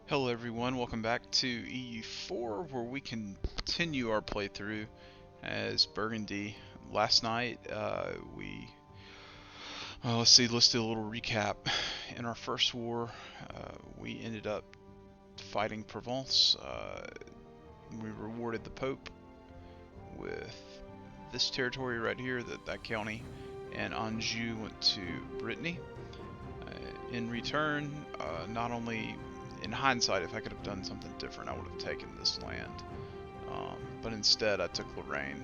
Hello everyone, welcome back to EU4 where we continue our playthrough as Burgundy. Last night let's do a little recap. In our first war, we ended up fighting Provence. We rewarded the Pope with this territory right here, that county, and Anjou went to Brittany. In return, not only in hindsight, if I could have done something different, I would have taken this land. But instead, I took Lorraine,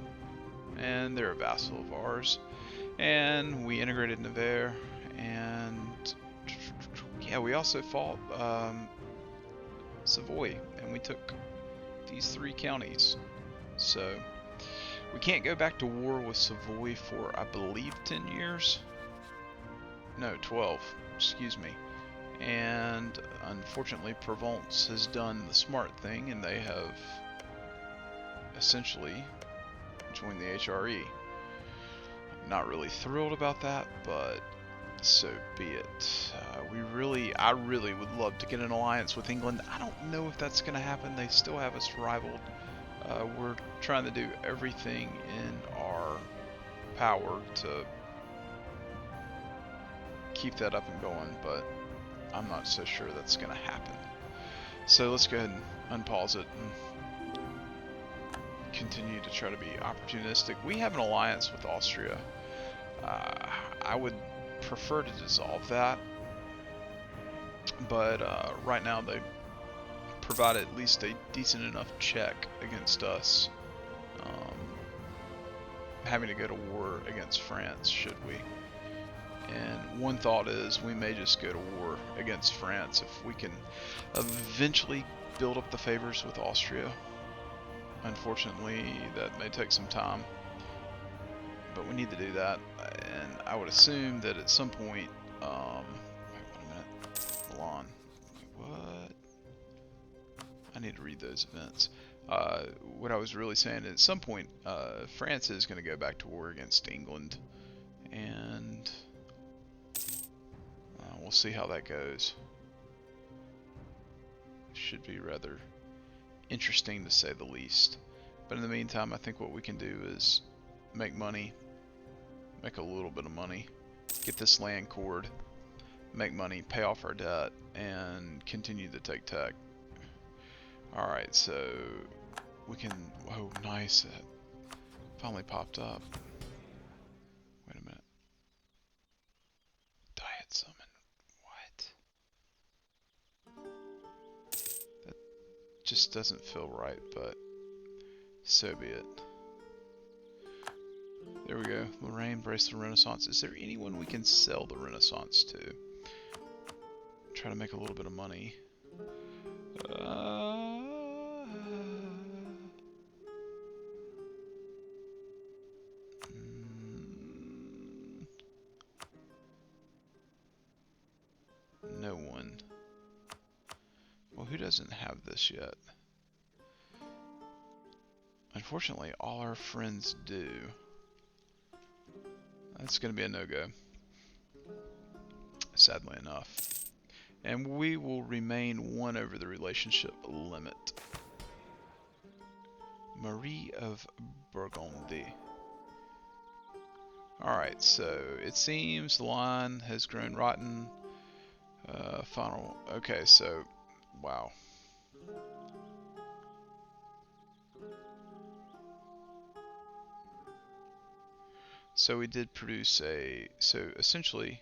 and they're a vassal of ours. And we integrated Nevers, and yeah, we also fought Savoy, and we took these three counties. So we can't go back to war with Savoy for, I believe, 10 years. No, 12. Excuse me. And unfortunately, Provence has done the smart thing, and they have essentially joined the HRE. Not really thrilled about that, but so be it. I really would love to get an alliance with England. I don't know if that's going to happen. They still have us rivaled. We're trying to do everything in our power to keep that up and going, but I'm not so sure that's going to happen. So let's go ahead and unpause it and continue to try to be opportunistic. We have an alliance with Austria. I would prefer to dissolve that, but right now they provide at least a decent enough check against us having to go to war against France, should we. And one thought is we may just go to war against France if we can eventually build up the favors with Austria. Unfortunately, that may take some time, but we need to do that. And I would assume that at some point, wait a minute, Milan, what? I need to read those events. What I was really saying, at some point, France is going to go back to war against England, and we'll see how that goes. Should be rather interesting to say the least. But in the meantime, I think what we can do is make money, make a little bit of money, get this land cored, make money, pay off our debt, and continue to take tech. Alright, so we can, oh nice, that finally popped up. Wait a minute. Diet summon, what? That just doesn't feel right, but so be it. There we go. Lorraine, Bracelet, Renaissance. Is there anyone we can sell the Renaissance to? Try to make a little bit of money. No one. Well, who doesn't have this yet? Unfortunately, all our friends do. That's going to be a no-go, sadly enough. And we will remain one over the relationship limit. Marie of Burgundy. Alright, so it seems the line has grown rotten. Final. Okay, so, wow. So we did produce so essentially,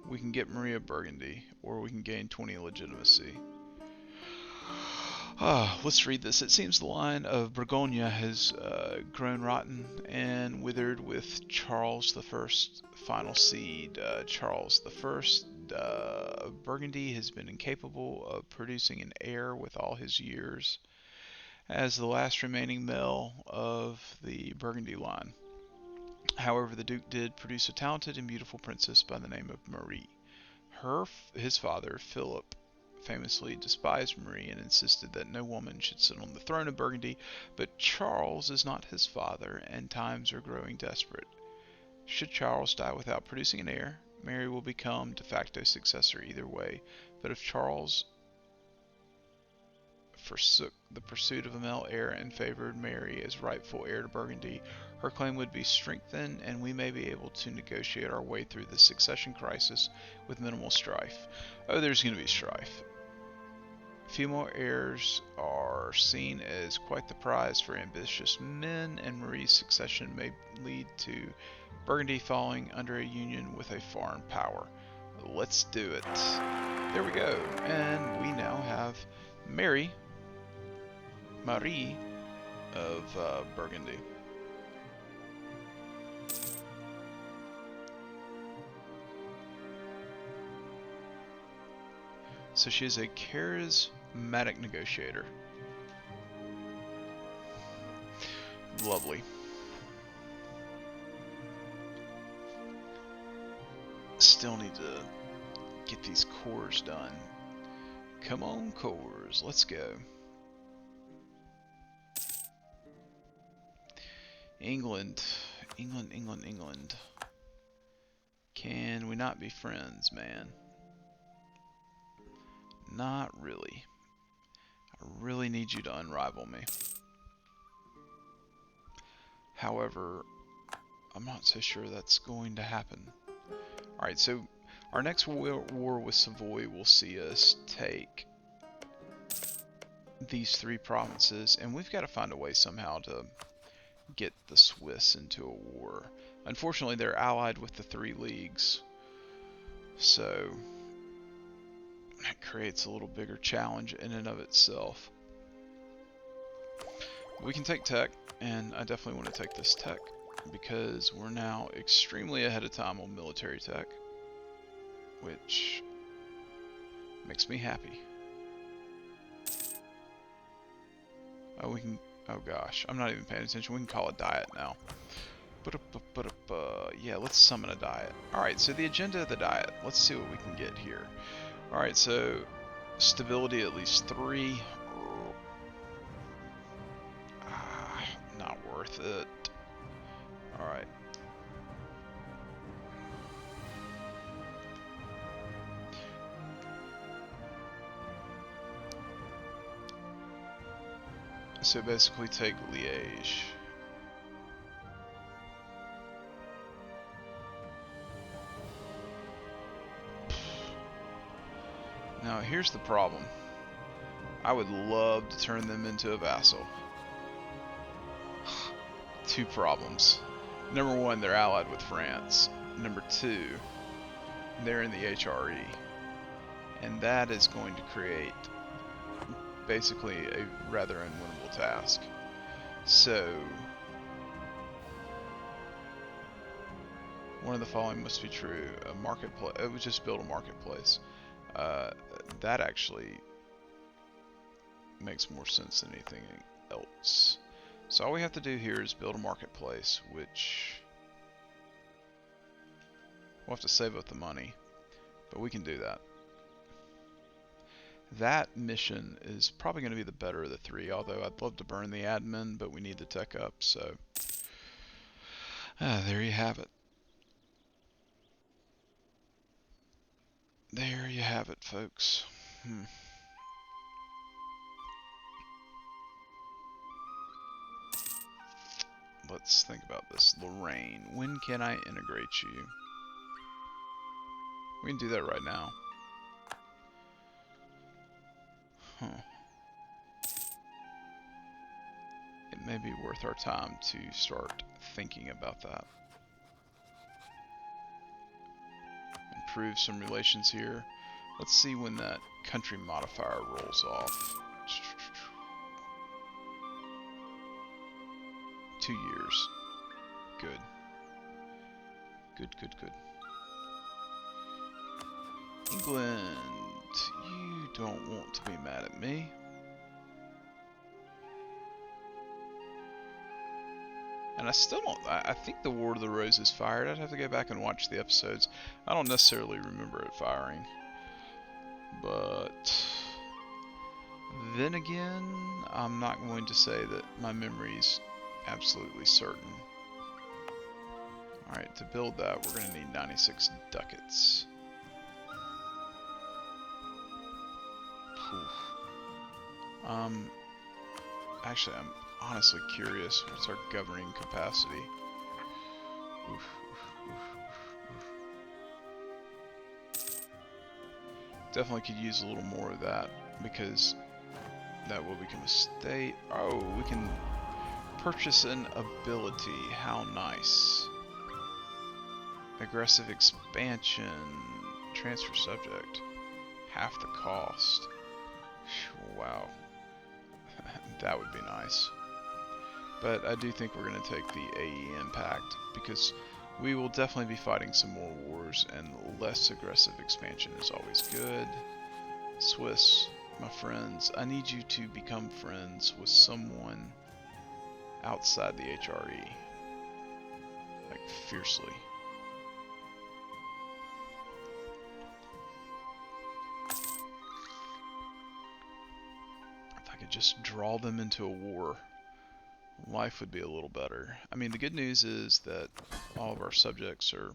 we can get Maria Burgundy, or we can gain 20 legitimacy. Let's read this. It seems the line of Bourgogne has grown rotten and withered with Charles the First final seed. Charles the First of Burgundy has been incapable of producing an heir with all his years as the last remaining male of the Burgundy line. However, the Duke did produce a talented and beautiful princess by the name of Marie. His father, Philip, famously despised Marie and insisted that no woman should sit on the throne of Burgundy, but Charles is not his father, and times are growing desperate. Should Charles die without producing an heir, Mary will become de facto successor either way. But if Charles forsook the pursuit of a male heir and favored Mary as rightful heir to Burgundy, her claim would be strengthened, and we may be able to negotiate our way through the succession crisis with minimal strife. Oh, there's going to be strife. Female heirs are seen as quite the prize for ambitious men, and Marie's succession may lead to Burgundy falling under a union with a foreign power. Let's do it. There we go. And we now have Marie of Burgundy. So she is a charismatic negotiator. Lovely. Still need to get these cores done. Come on, cores, let's go. England. Can we not be friends, man? Not really. I really need you to unrival me. However, I'm not so sure that's going to happen. Alright, so our next war with Savoy will see us take these 3 provinces, and we've got to find a way somehow to get the Swiss into a war. Unfortunately, they're allied with the 3 leagues, so that creates a little bigger challenge in and of itself. We can take tech, and I definitely want to take this tech because we're now extremely ahead of time on military tech, which makes me happy. Oh, we can, oh gosh, I'm not even paying attention. We can call it diet now. Yeah, let's summon a diet. Alright, so the agenda of the diet. Let's see what we can get here. Alright, so stability at least 3. Not worth it. Alright. So basically take Liège. Now here's the problem. I would love to turn them into a vassal. 2 problems. Number 1, they're allied with France. Number 2, they're in the HRE. And that is going to create basically a rather unwinnable task. So, one of the following must be true. A marketplace. It would just build a marketplace. That actually makes more sense than anything else. So all we have to do here is build a marketplace, which we'll have to save up the money, but we can do that. That mission is probably going to be the better of the 3, although I'd love to burn the admin, but we need the tech up, so there you have it. There you have it, folks. Let's think about this. Lorraine, when can I integrate you? We can do that right now. It may be worth our time to start thinking about that. Improve some relations here. Let's see when that country modifier rolls off. 2 years. Good. Good. England, you don't want to be mad at me. And I still don't, I think the War of the Roses fired. I'd have to go back and watch the episodes. I don't necessarily remember it firing. But then again, I'm not going to say that my memory's absolutely certain. Alright, to build that, we're going to need 96 ducats. Actually, I'm honestly curious. What's our governing capacity? Definitely could use a little more of that, because that will become a state. Oh, we can purchase an ability. How nice. Aggressive expansion. Transfer subject. Half the cost. Wow. That would be nice. But I do think we're going to take the AE impact, because we will definitely be fighting some more wars, and less aggressive expansion is always good. Swiss, my friends, I need you to become friends with someone outside the HRE. Like, fiercely. If I could just draw them into a war, life would be a little better. I mean, the good news is that all of our subjects are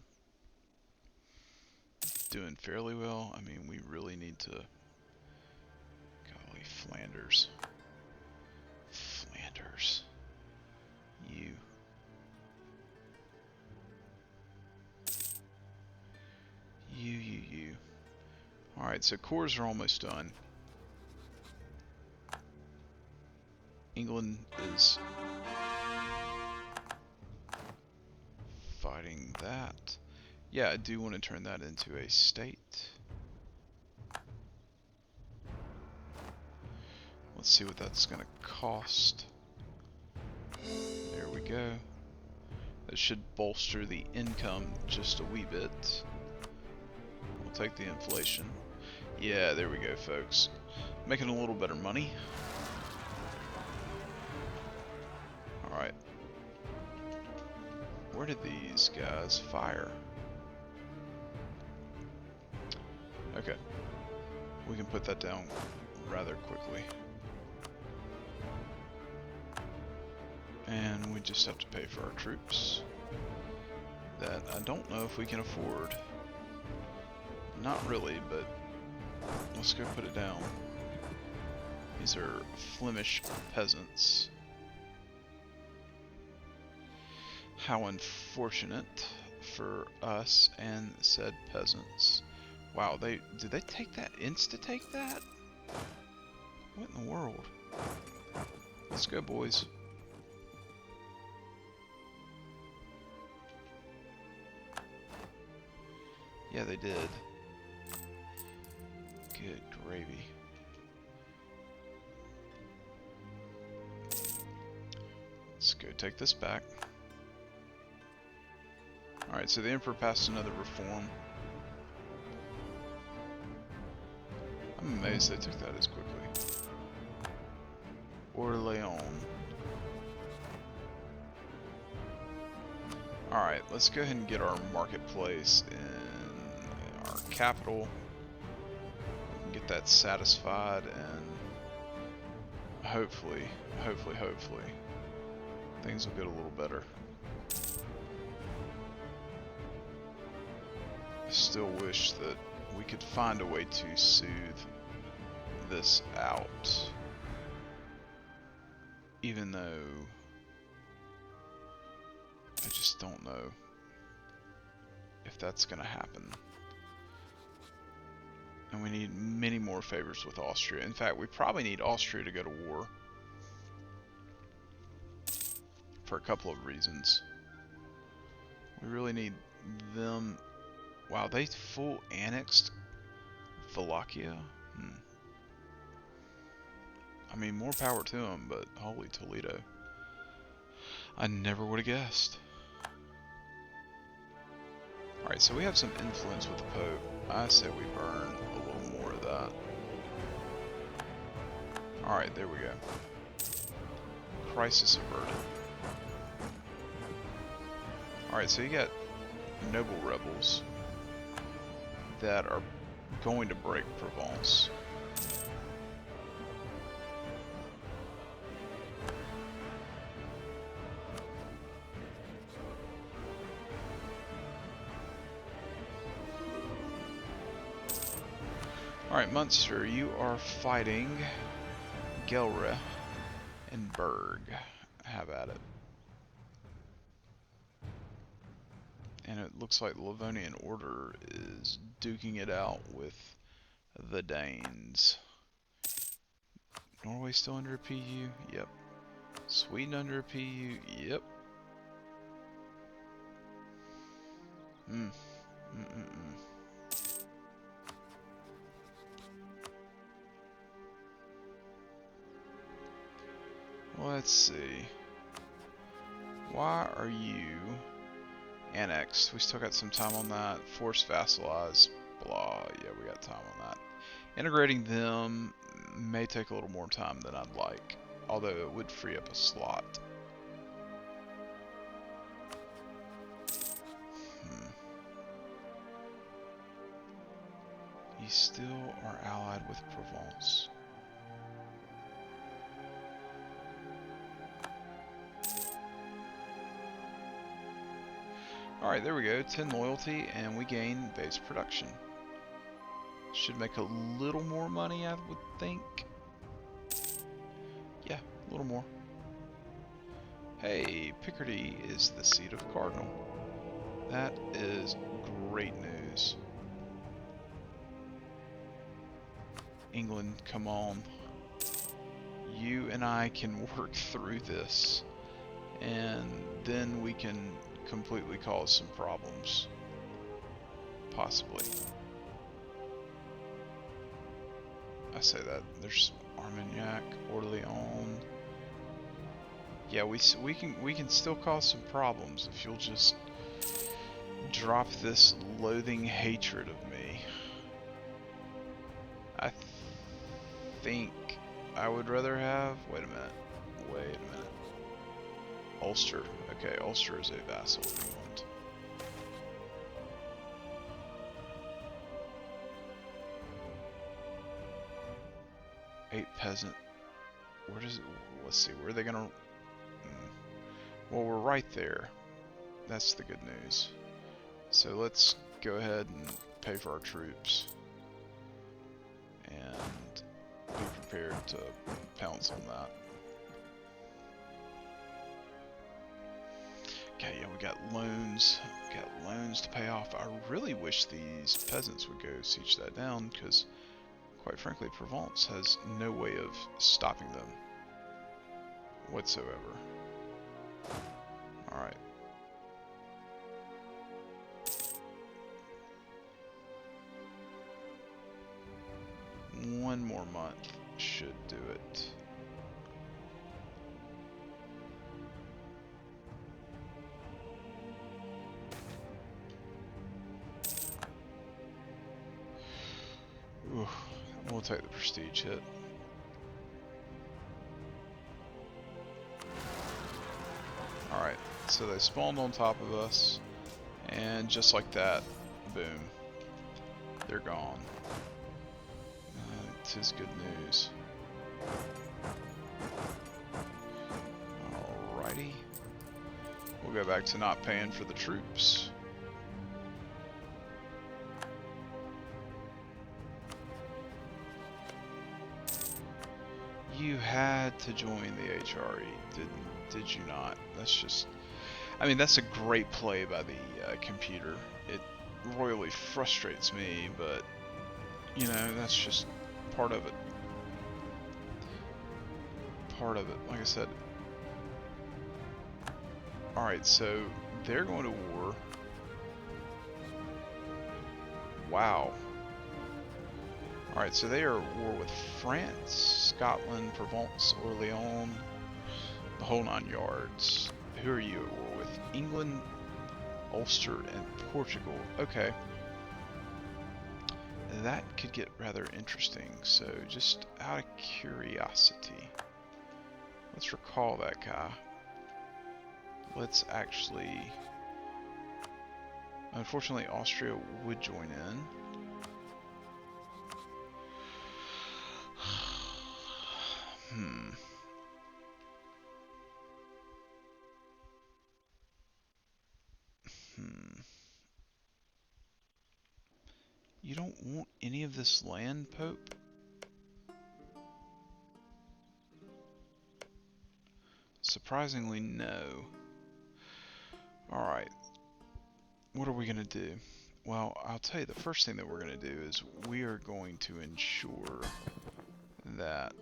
doing fairly well. I mean, we really need to... Golly, Flanders. Flanders. You. You. Alright, so cores are almost done. England is fighting that. Yeah, I do want to turn that into a state. Let's see what that's going to cost. There we go. That should bolster the income just a wee bit. We'll take the inflation. Yeah, there we go, folks. Making a little better money. Alright. Where did these guys fire? Okay. We can put that down rather quickly. And we just have to pay for our troops. That I don't know if we can afford. Not really, but let's go put it down. These are Flemish peasants. How unfortunate for us and said peasants. Wow, did they take that? Insta-take that? What in the world? Let's go, boys. Yeah, they did. Good gravy. Let's go take this back. Alright, so the Emperor passed another reform. I'm amazed they took that as quickly. Orléans. Alright, let's go ahead and get our marketplace in our capital. We can get that satisfied, and hopefully, things will get a little better. I still wish that we could find a way to soothe this out, even though I just don't know if that's gonna happen. And we need many more favors with Austria. In fact, we probably need Austria to go to war for a couple of reasons. We really need them. Wow, they full annexed Wallachia? I mean, more power to them, but holy Toledo. I never would have guessed. Alright, so we have some influence with the Pope. I say we burn a little more of that. Alright, there we go. Crisis averted. Alright, so you got noble rebels that are going to break Provence. Alright, Munster, you are fighting Gelre and Berg. Have at it. And it looks like the Livonian Order is duking it out with the Danes. Norway still under a PU? Yep. Sweden under a PU? Yep. Let's see. Why are you annexed? We still got some time on that. Force vassalize. Blah. Yeah, we got time on that. Integrating them may take a little more time than I'd like, although it would free up a slot. You still are allied with Provence. Alright, there we go. 10 loyalty, and we gain base production. Should make a little more money, I would think. Yeah, a little more. Hey, Picardy is the seat of Cardinal. That is great news. England, come on. You and I can work through this, and then we can completely cause some problems. Possibly. I say that. There's Armagnac, Orléans. Yeah, we can still cause some problems if you'll just drop this loathing hatred of me. I think I would rather have. Wait a minute. Ulster. Okay, Ulster is a vassal of England. Eight peasant. Where does it? Let's see. Where are they gonna? Well, we're right there. That's the good news. So let's go ahead and pay for our troops and be prepared to pounce on that. Okay, yeah, we got loans. We got loans to pay off. I really wish these peasants would go siege that down, because, quite frankly, Provence has no way of stopping them whatsoever. Alright. One more month should do it. Ooh, we'll take the prestige hit. Alright, so they spawned on top of us, and just like that, boom, they're gone. Tis good news. Alrighty. We'll go back to not paying for the troops. You had to join the HRE, did you not? That's just, I mean, that's a great play by the computer. It royally frustrates me, but, you know, that's just part of it. Part of it, like I said. Alright, so they're going to war. Wow. Alright, so they are at war with France, Scotland, Provence, Orléans, the whole 9 yards. Who are you at war with? England, Ulster, and Portugal. Okay. That could get rather interesting, so just out of curiosity, let's recall that guy. Let's actually... Unfortunately, Austria would join in. You don't want any of this land, Pope? Surprisingly, no. Alright. What are we going to do? Well, I'll tell you, the first thing that we're going to do is we are going to ensure that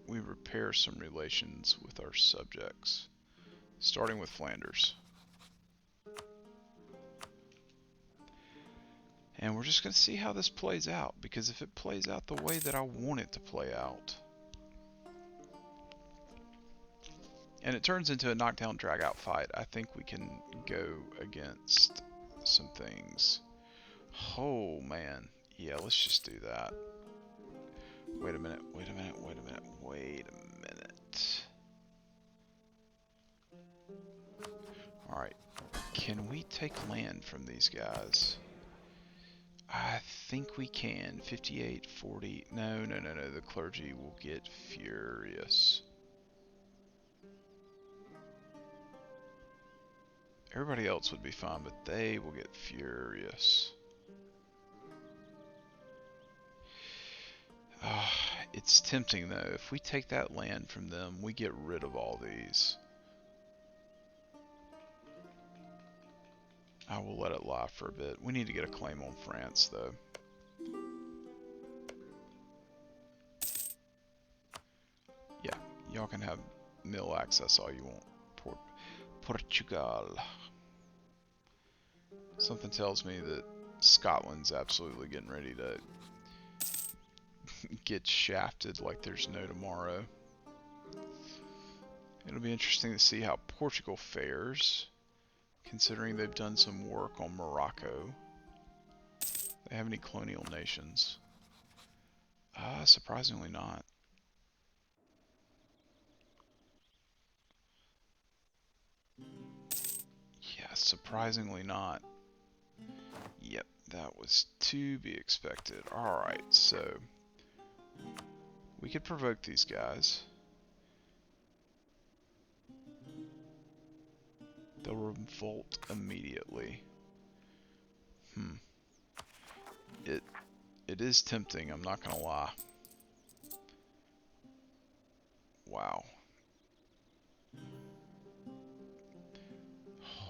we repair some relations with our subjects, starting with Flanders. And we're just going to see how this plays out, because if it plays out the way that I want it to play out, and it turns into a knockdown drag out fight, I think we can go against some things. Oh man, yeah, let's just do that. Wait a minute, wait a minute, wait a minute, wait a minute. Alright, can we take land from these guys? I think we can. 58, 40. No, no, no, no. The clergy will get furious. Everybody else would be fine, but they will get furious. It's tempting, though. If we take that land from them, we get rid of all these. I will let it lie for a bit. We need to get a claim on France, though. Yeah, y'all can have mill access all you want. Portugal. Something tells me that Scotland's absolutely getting ready to get shafted like there's no tomorrow. It'll be interesting to see how Portugal fares, considering they've done some work on Morocco. They have any colonial nations? Surprisingly not. Yeah, surprisingly not. Yep, that was to be expected. Alright, so we could provoke these guys. They'll revolt immediately. It is tempting, I'm not gonna lie. Wow.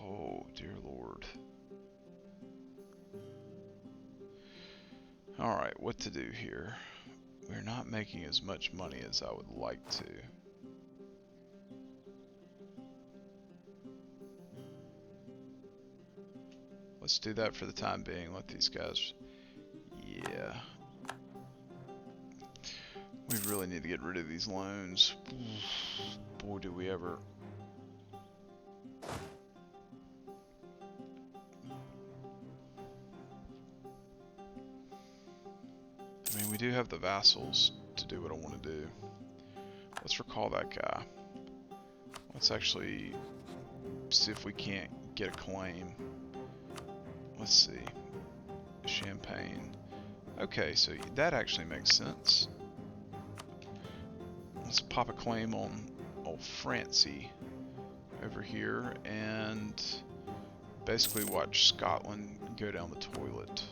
Oh, dear Lord. Alright, what to do here? We're not making as much money as I would like to. Let's do that for the time being. Let these guys... Yeah. We really need to get rid of these loans. Boy, do we ever. I mean, we do have the vassals to do what I want to do. Let's recall that guy. Let's actually see if we can't get a claim. Let's see. Champagne. Okay, so that actually makes sense. Let's pop a claim on old Francie over here and basically watch Scotland go down the toilet.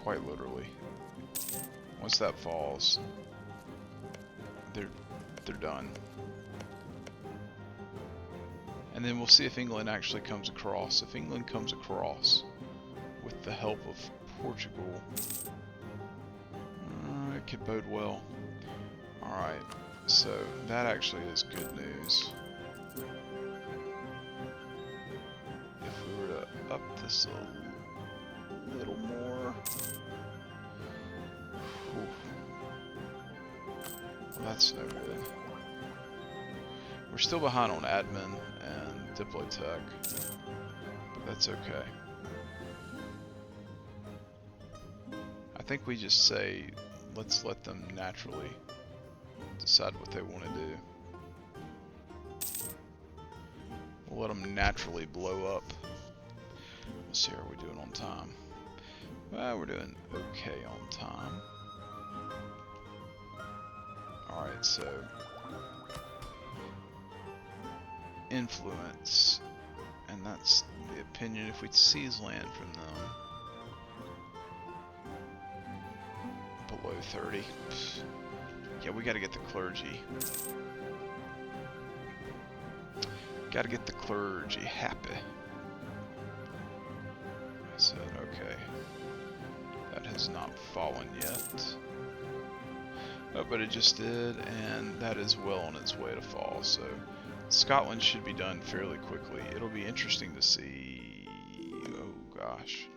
Quite literally. Once that falls, they're done. And then we'll see if England actually comes across. If England comes across with the help of Portugal, it could bode well. Alright, so that actually is good news. If we were to up this a little more... Well, that's no good. We're still behind on admin and Diplotech, but that's okay. I think we just say, let's let them naturally decide what they want to do. We'll let them naturally blow up. Let's see, are we doing on time? Well, we're doing okay on time. Alright, so influence, and that's the opinion if we'd seize land from them. Below 30. Yeah, we gotta get the clergy. Gotta get the clergy happy. I said, okay. That has not fallen yet. Oh, but it just did, and that is well on its way to fall, so Scotland should be done fairly quickly. It'll be interesting to see... Oh, gosh.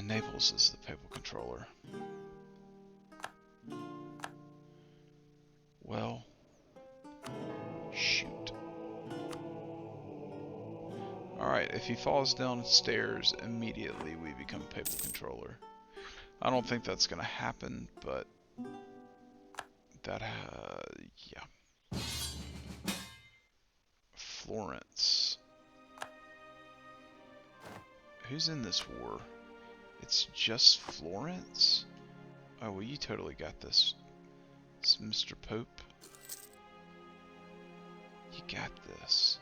Naples is the papal controller. Well, shoot. Alright, if he falls downstairs, immediately we become papal controller. I don't think that's going to happen, but that, yeah. Florence. Who's in this war? It's just Florence? Oh, well, you totally got this. It's Mr. Pope. You got this.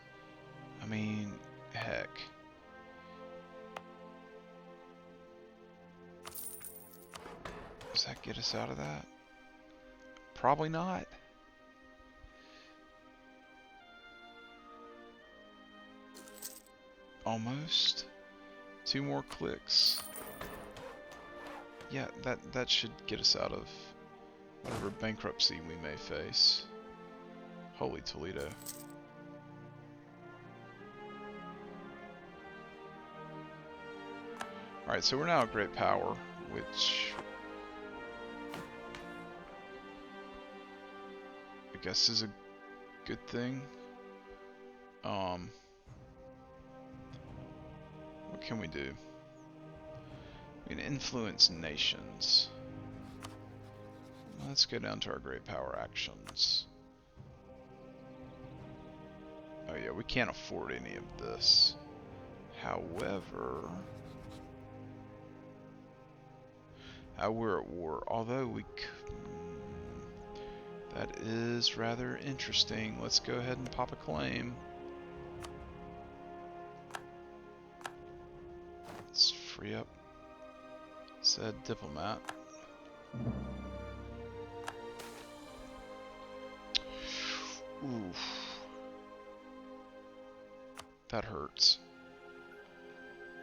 I mean, heck. Does that get us out of that? Probably not. Almost. 2 more clicks. Yeah, that should get us out of whatever bankruptcy we may face. Holy Toledo. Alright, so we're now a great power, which I guess is a good thing. What can we do? We can influence nations. Let's go down to our great power actions. Oh yeah, we can't afford any of this. However, we're at war. Although we that is rather interesting. Let's go ahead and pop a claim. Let's free up said diplomat. Oof. That hurts.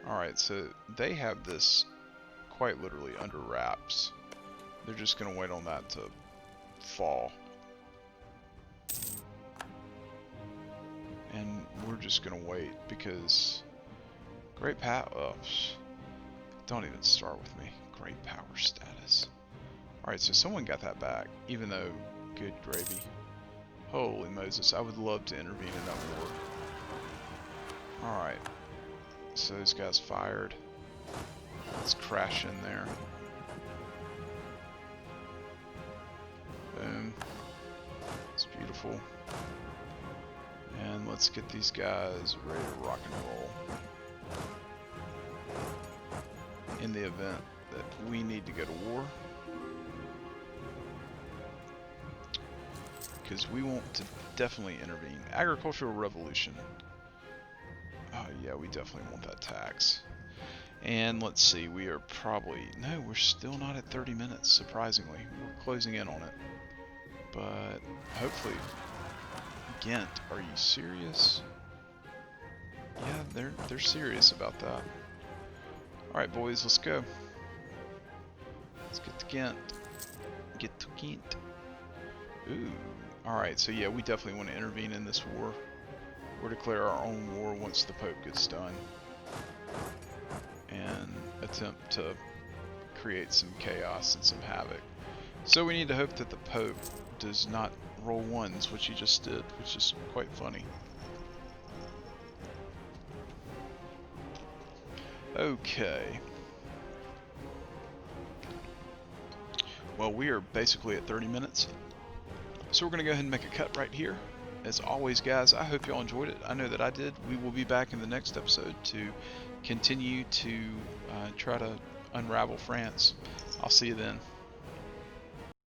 Alright, so they have this quite literally under wraps. They're just going to wait on that to fall. And we're just going to wait because great power... Oh, don't even start with me. Great power status. Alright, so someone got that back, even though, good gravy. Holy Moses, I would love to intervene in that war. Alright, so this guy's fired. Let's crash in there. Boom. It's beautiful. And let's get these guys ready to rock and roll. In the event that we need to go to war. Because we want to definitely intervene. Agricultural revolution. Oh yeah, we definitely want that tax. And let's see, we are probably... No, we're still not at 30 minutes, surprisingly. We're closing in on it. But hopefully... Ghent, are you serious? Yeah, they're serious about that. Alright boys, let's go. Let's get to Ghent. Get to Ghent. Ooh. Alright, so yeah, we definitely want to intervene in this war. We'll declare our own war once the Pope gets done. And attempt to create some chaos and some havoc. So we need to hope that the Pope does not roll ones, which he just did, which is quite funny. Okay. Well, we are basically at 30 minutes. So we're going to go ahead and make a cut right here. As always, guys, I hope y'all enjoyed it. I know that I did. We will be back in the next episode to continue to try to unravel France. I'll see you then.